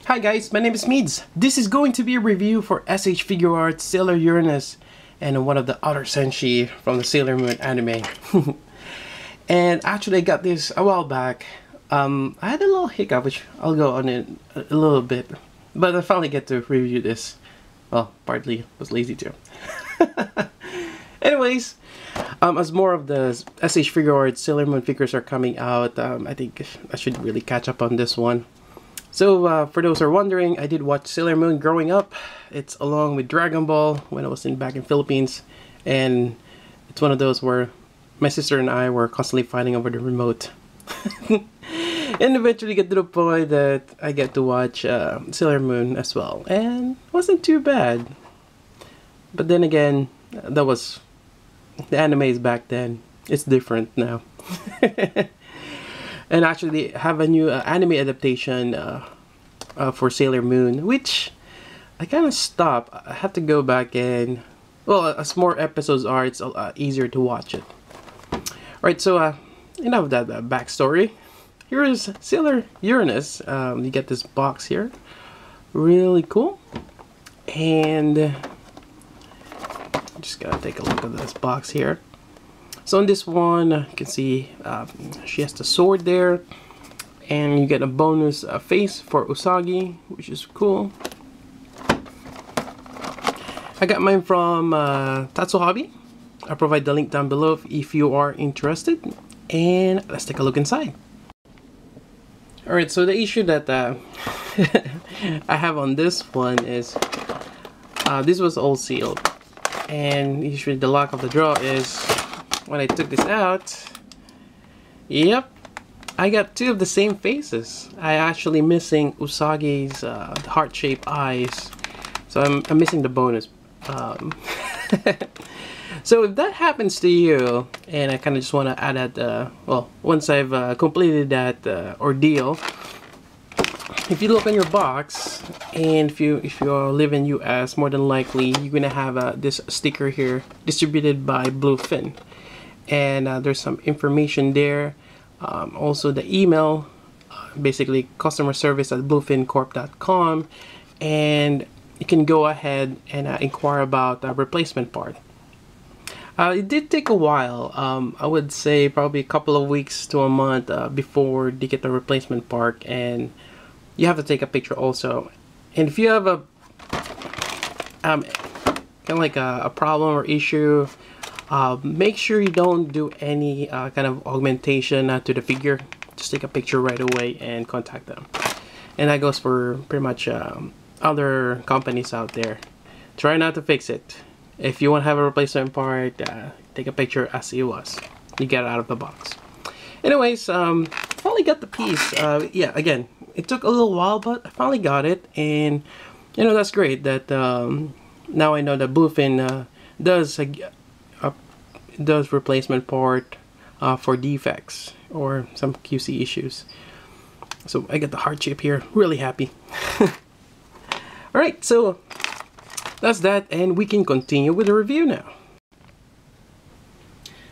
Hi guys, my name is Meads. This is going to be a review for SH Figure Arts Sailor Uranus and one of the other Senshi from the Sailor Moon anime. And actually I got this a while back. I had a little hiccup, which I'll go on it a little bit. But I finally get to review this. Well, partly was lazy too. Anyways, as more of the SH Figure Arts Sailor Moon figures are coming out, I think I should really catch up on this one. So, for those who are wondering, I did watch Sailor Moon growing up. It's along with Dragon Ball when I was back in Philippines. And it's one of those where my sister and I were constantly fighting over the remote. And eventually get to the point that I get to watch Sailor Moon as well. And it wasn't too bad. But then again, that was the animes back then. It's different now. And actually they have a new anime adaptation for Sailor Moon, which I kind of stopped. I have to go back and, well, as more episodes are, it's a lot easier to watch it. Alright, so enough of that backstory. Here is Sailor Uranus. You get this box here. Really cool. And just gotta take a look at this box here. So in this one, you can see she has the sword there, and you get a bonus face for Usagi, which is cool. I got mine from Tatsu Hobby. I'll provide the link down below if you are interested, and let's take a look inside. Alright, so the issue that I have on this one is this was all sealed, and usually the luck of the draw is when I took this out, yep, I got two of the same faces. I actually missing Usagi's heart-shaped eyes, so I'm missing the bonus. So if that happens to you, and I kind of just want to add that, well, once I've completed that ordeal, if you look on your box, and if you live in US, more than likely you're gonna have this sticker here distributed by Bluefin. And there's some information there, also the email, basically customer service at bluefincorp.com, and you can go ahead and inquire about a replacement part. It did take a while, I would say probably a couple of weeks to a month before they get the replacement part, and you have to take a picture also. And if you have a kind of like a problem or issue, make sure you don't do any kind of augmentation to the figure. Just take a picture right away and contact them. And that goes for pretty much other companies out there. Try not to fix it. If you want to have a replacement part, take a picture as it was. You get it out of the box. Anyways, finally got the piece. Yeah, again, it took a little while, but I finally got it. And, you know, that's great that now I know that Bluefin does replacement part for defects or some QC issues. So I got the heart shape here, really happy. Alright, so that's that, and we can continue with the review now.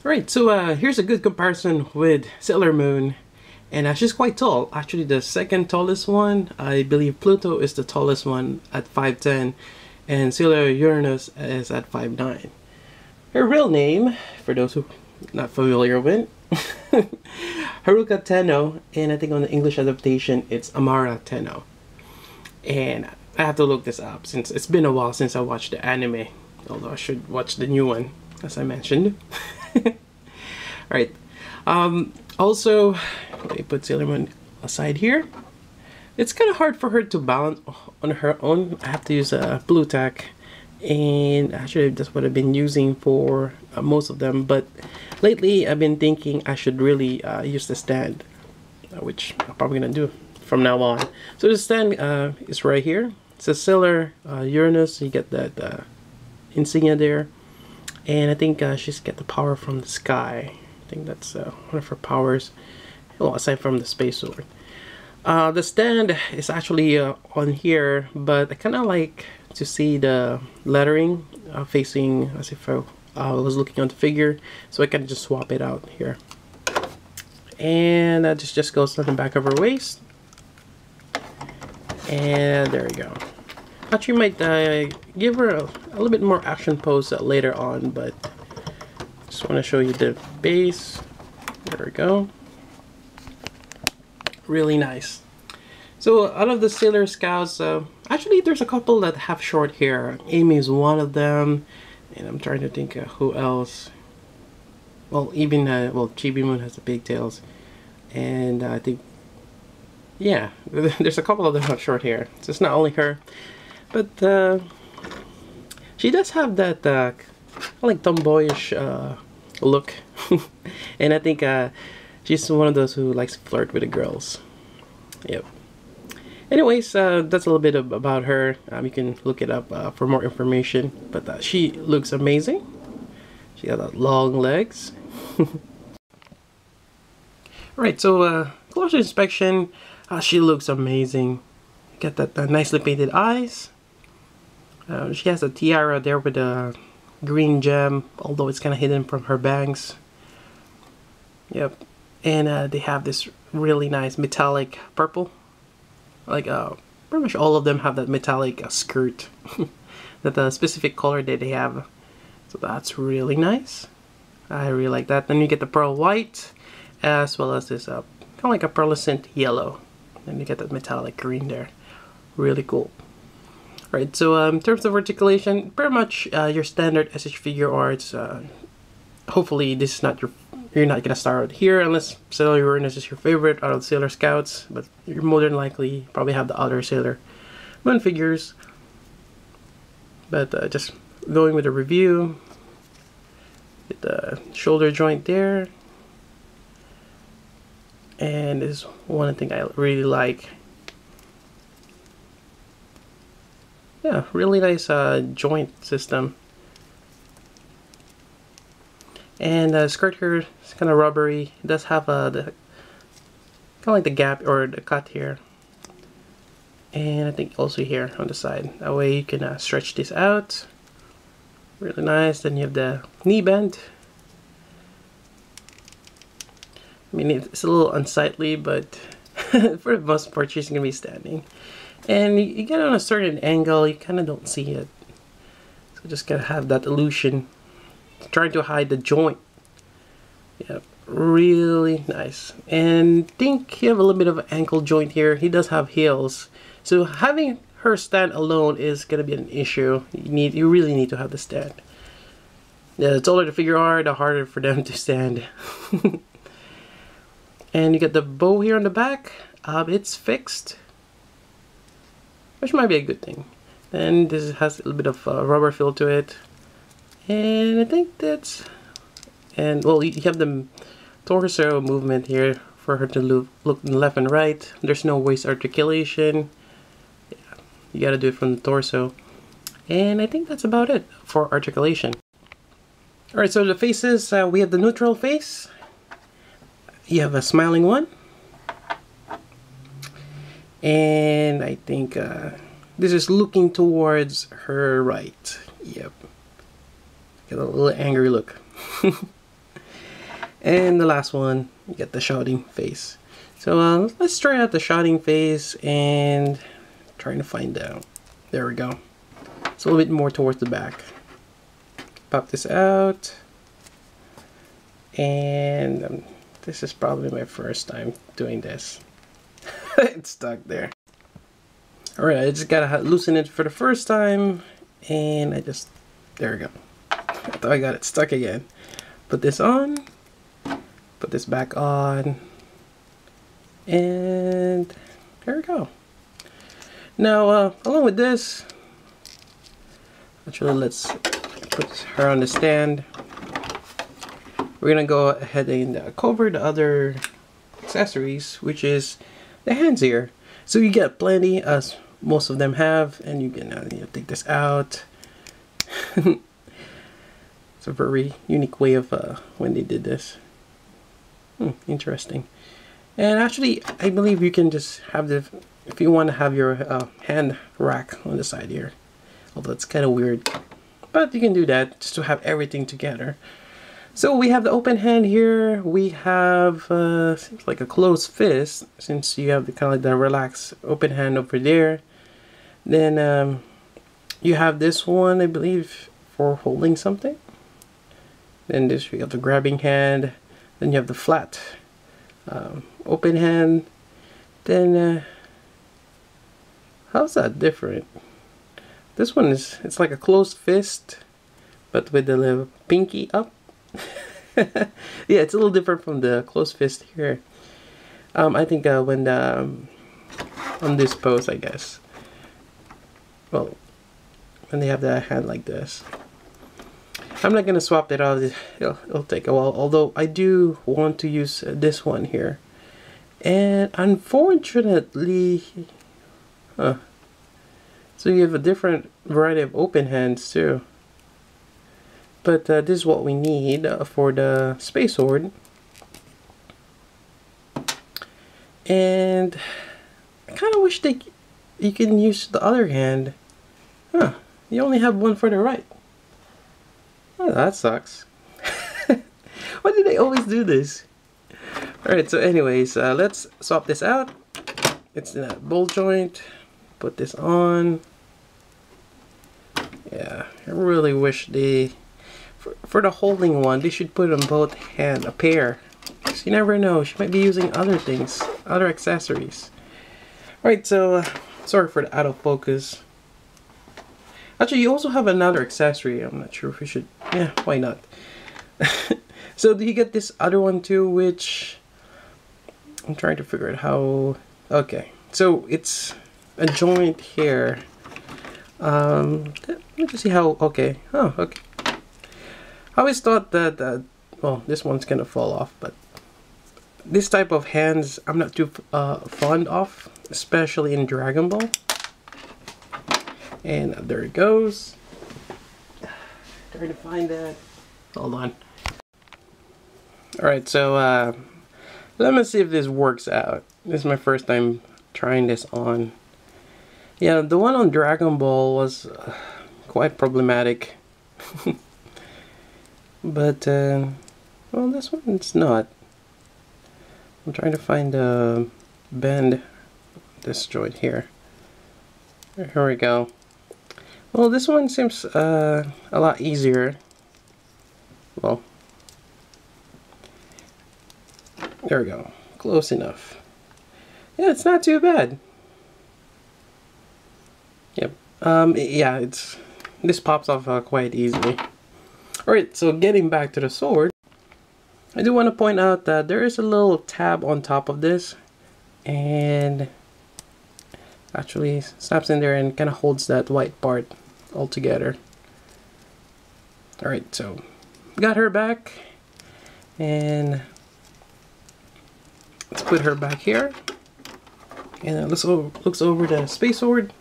Alright, so here's a good comparison with Sailor Moon, and she's quite tall. Actually the second tallest one, I believe Pluto is the tallest one at 5'10", and Sailor Uranus is at 5'9". Her real name, for those who are not familiar with, Haruka Tenno, and I think on the English adaptation it's Amara Tenno. And I have to look this up since it's been a while since I watched the anime, although I should watch the new one, as I mentioned. Alright, also, let me put Sailor Moon aside here. It's kind of hard for her to balance on her own. I have to use a blue tack. And actually that's what I've been using for most of them, but lately I've been thinking I should really use the stand, which I'm probably gonna do from now on. So the stand is right here. It's a Sailor Uranus. You get that insignia there, and I think she's got the power from the sky. I think that's one of her powers, well, aside from the space sword. The stand is actually on here, but I kind of like to see the lettering facing as if I was looking on the figure, so I can just swap it out here. And that just goes on the back of her waist. And there we go. Actually, might give her a little bit more action pose later on, but just want to show you the base. There we go. Really nice. So out of the Sailor Scouts, actually there's a couple that have short hair. Amy is one of them, and I'm trying to think who else. Well, even well, Chibi Moon has the pigtails, and I think, yeah, there's a couple of them have short hair. So it's not only her, but she does have that like tomboyish look, and I think she's one of those who likes to flirt with the girls. Yep. Anyways, that's a little bit about her. You can look it up for more information. But she looks amazing. She got long legs. Alright, so closer inspection. She looks amazing. Got that nicely painted eyes. She has a tiara there with a green gem, although it's kind of hidden from her bangs. Yep. And they have this really nice metallic purple. Like pretty much all of them have that metallic skirt. That specific color that they have. So that's really nice. I really like that. Then you get the pearl white, as well as this kind of like a pearlescent yellow. Then you get that metallic green there. Really cool. Right, so in terms of articulation, pretty much your standard SH figure arts. Hopefully this is not you're not gonna start here unless Sailor Uranus is your favorite out of the Sailor Scouts, but you're more than likely probably have the other Sailor Moon figures. But just going with a review, get the shoulder joint there, and this is one thing I really like. Yeah, really nice joint system. And the skirt here is kind of rubbery. It does have the kind of like the gap or the cut here, and I think also here on the side. That way you can stretch this out. Really nice. Then you have the knee bend. I mean, it's a little unsightly, but for the most part, she's gonna be standing. And you get on a certain angle, you kind of don't see it. So just gotta have that illusion. Trying to hide the joint. Yep, really nice. And think you have a little bit of an ankle joint here. He does have heels, so having her stand alone is gonna be an issue. You really need to have the stand. Yeah, the taller the figure are, the harder for them to stand. And you get the bow here on the back. It's fixed, which might be a good thing. Then this has a little bit of rubber feel to it. And I think that's, and well, you have the torso movement here for her to look left and right. There's no waist articulation. Yeah, you gotta do it from the torso. And I think that's about it for articulation. Alright, so the faces, we have the neutral face. You have a smiling one. And I think this is looking towards her right. Yep. Get a little angry look. And the last one, you get the shouting face. So let's try out the shouting face and trying to find out. There we go. It's a little bit more towards the back. Pop this out. And this is probably my first time doing this. It's stuck there. Alright, I just gotta loosen it for the first time. And there we go. I thought I got it stuck again. Put this on, put this back on, and there we go. Now, along with this, actually let's put her on the stand. We're gonna go ahead and cover the other accessories, which is the hands here. So you get plenty, as most of them have, and you can take this out. A very unique way of when they did this. Interesting. And actually, I believe you can just have the, if you want to have your hand rack on the side here, although it's kind of weird, but you can do that just to have everything together. So we have the open hand here. We have seems like a closed fist, since you have the kind of like the relaxed open hand over there. Then you have this one, I believe, for holding something. Then this, you have the grabbing hand. Then you have the flat open hand. Then how's that different? This one is, it's like a closed fist, but with the little pinky up. Yeah, it's a little different from the closed fist here. I think when the on this pose, I guess. Well, when they have the hand like this. I'm not gonna swap that out. It'll take a while. Although I do want to use this one here, and unfortunately, so you have a different variety of open hands too. But this is what we need for the space sword. And I kind of wish you can use the other hand. Huh, you only have one for the right. Oh, that sucks. Why do they always do this? Alright, so anyways, let's swap this out. It's in that ball joint. Put this on. Yeah, I really wish they... For the holding one, they should put on both hand a pair. Because you never know, she might be using other things, other accessories. Alright, so sorry for the out of focus. Actually, you also have another accessory. I'm not sure if we should... Yeah, why not? So do you get this other one too, which... I'm trying to figure out how... Okay, so it's a joint here. Let me just see how... Okay, oh, okay. I always thought that... well, this one's gonna fall off, but... This type of hands, I'm not too fond of. Especially in Dragon Ball. And there it goes. Trying to find that. Hold on. Alright, so let me see if this works out. This is my first time trying this on. Yeah, the one on Dragon Ball was quite problematic. But, well, this one's not. I'm trying to find a bend this joint here. Here we go. Well, this one seems a lot easier. Well, there we go. Close enough. Yeah, it's not too bad. Yep. Yeah, this pops off quite easily. Alright, so getting back to the sword, I do want to point out that there is a little tab on top of this, and actually snaps in there and kind of holds that white part all together. Alright, so got her back, and let's put her back here, and let's looks over the space sword.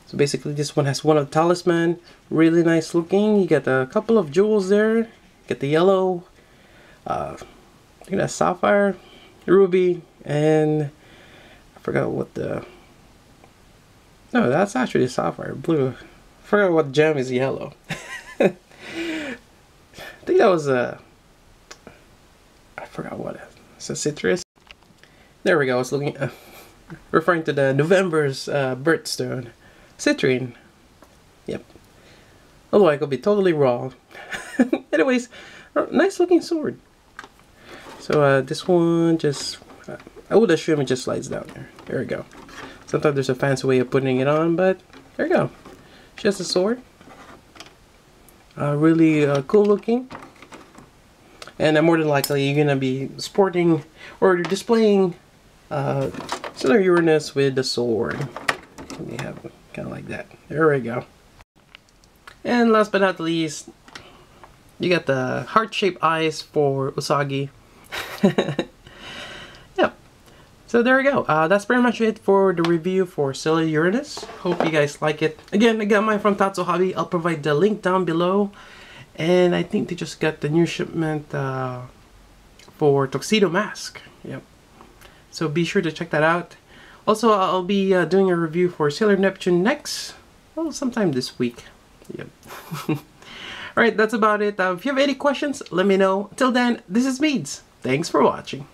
So basically this one has one of the talisman, really nice looking. You got a couple of jewels there, get the yellow, you know, sapphire, ruby, and I forgot what the... No, that's actually sapphire, blue. I forgot what gem is yellow. I think that was a... I forgot what it's a citrus. There we go. I was looking, referring to the November's birthstone, citrine. Yep. Although I could be totally wrong. Anyways, nice looking sword. So this one just, I would assume it just slides down there. There we go. Sometimes there's a fancy way of putting it on, but there you go. Just a sword. Really cool looking. And more than likely you're gonna be sporting or displaying Sailor Uranus with the sword. We have kind of like that. There we go. And last but not least, you got the heart-shaped eyes for Usagi. Yep. So there we go. That's pretty much it for the review for Sailor Uranus. Hope you guys like it. Again, I got mine from Tatsu Hobby. I'll provide the link down below. And I think they just got the new shipment for Tuxedo Mask. Yep. So be sure to check that out. Also, I'll be doing a review for Sailor Neptune next. Well, sometime this week. Yep. Alright, that's about it. If you have any questions, let me know. Till then, this is Meads. Thanks for watching.